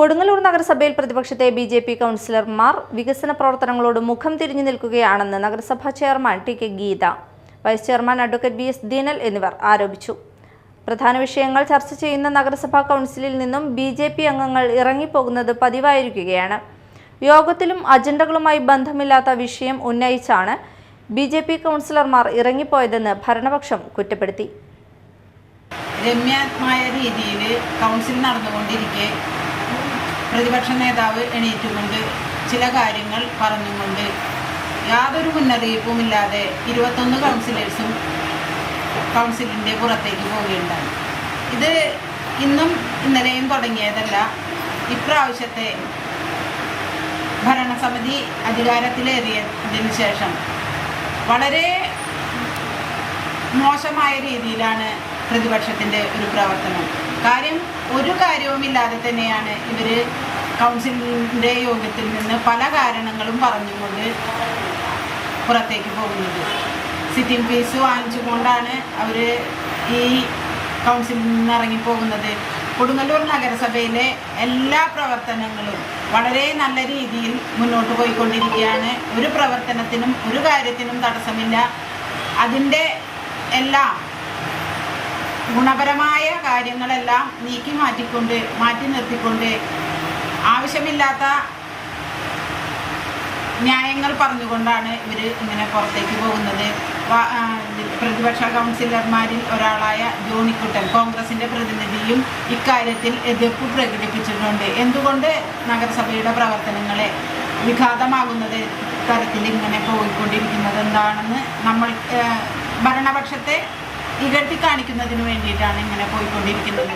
കൊടുങ്ങല്ലൂർ നഗരസഭയിൽ പ്രതിപക്ഷത്തെ ബി.ജെ.പി. കൗൺസിലർമാർ വികസന പ്രവർത്തനങ്ങളോട് മുഖം തിരിഞ്ഞു നിൽക്കുകയാണെന്ന് നഗരസഭാ chairman T K. Geetha, vice chairman advocate B S. Deenal എന്നിവർ ആരോപിച്ചു. പ്രധാന വിഷയങ്ങൾ ചർച്ച ചെയ്യുന്ന നഗരസഭാ കൗൺസിലിൽ നിന്നും ബി.ജെ.പി. അംഗങ്ങൾ ഇറങ്ങിപ്പോകുന്നത് പതിവായിരിക്കുകയാണ്. യോഗത്തിലും അജണ്ടകളുമായി ബന്ധമില്ലാത്ത വിഷയം ഉന്നയിച്ചാണ് ബി.ജെ.പി. കൗൺസിലർമാർ ഇറങ്ങിപ്പോയതെന്ന് ഭരണപക്ഷം കുറ്റപ്പെടുത്തി. രമ്യമായ രീതിയിൽ കൗൺസിൽ നടന്നുകൊണ്ടിരിക്കെ പ്രതിപക്ഷ നേതാവ് എണീറ്റുകൊണ്ട് ചില കാര്യങ്ങൾ പറഞ്ഞുകൊണ്ട് യാതൊരു മുന്നറിയിപ്പുമില്ലാതെ 21 കൗൺസിലേഴ്സും കൗൺസിലിൻ്റെ പുറത്തേക്ക് പോവുകയുണ്ടായി. ഇത് ഇന്നും ഇന്നലെയും തുടങ്ങിയതല്ല. ഇപ്രാവശ്യത്തെ ഭരണസമിതി അധികാരത്തിലേറിയതിനു ശേഷം വളരെ മോശമായ രീതിയിലാണ് പ്രതിപക്ഷത്തിൻ്റെ ഒരു പ്രവർത്തനം. ഒരു കാര്യവുമില്ലാതെ തന്നെയാണ് ഇവർ കൗൺസിലിൻ്റെ യോഗത്തിൽ നിന്ന് പല കാരണങ്ങളും പറഞ്ഞുകൊണ്ട് പുറത്തേക്ക് പോകുന്നത്. സിറ്റിംഗ് ഫീസ് വാങ്ങിച്ചുകൊണ്ടാണ് അവർ ഈ കൗൺസിലിൽ നിന്ന് ഇറങ്ങിപ്പോകുന്നത്. കൊടുങ്ങല്ലൂർ നഗരസഭയിലെ എല്ലാ പ്രവർത്തനങ്ങളും വളരെ നല്ല രീതിയിൽ മുന്നോട്ട് പോയിക്കൊണ്ടിരിക്കുകയാണ്. ഒരു പ്രവർത്തനത്തിനും ഒരു കാര്യത്തിനും തടസ്സമില്ല. അതിൻ്റെ എല്ലാം ഗുണപരമായ കാര്യങ്ങളെല്ലാം മാറ്റി നിർത്തിക്കൊണ്ട് ആവശ്യമില്ലാത്ത ന്യായങ്ങൾ പറഞ്ഞുകൊണ്ടാണ് ഇവർ ഇങ്ങനെ പുറത്തേക്ക് പോകുന്നത്. പ്രതിപക്ഷ കൗൺസിലർമാരിൽ ഒരാളായ ജോണിക്കുട്ടൻ, കോൺഗ്രസിൻ്റെ പ്രതിനിധിയും ഇക്കാര്യത്തിൽ എതിർപ്പ് പ്രകടിപ്പിച്ചിട്ടുണ്ട്. എന്തുകൊണ്ട് നഗരസഭയുടെ പ്രവർത്തനങ്ങളെ വിഘാതമാകുന്നത് തരത്തിൽ ഇങ്ങനെ പോയിക്കൊണ്ടിരിക്കുന്നത് എന്താണെന്ന് നമ്മൾ ഭരണപക്ഷത്തെ ഇകഴ്ത്തി കാണിക്കുന്നതിന് വേണ്ടിയിട്ടാണ് ഇങ്ങനെ പോയിക്കൊണ്ടിരിക്കുന്നത്.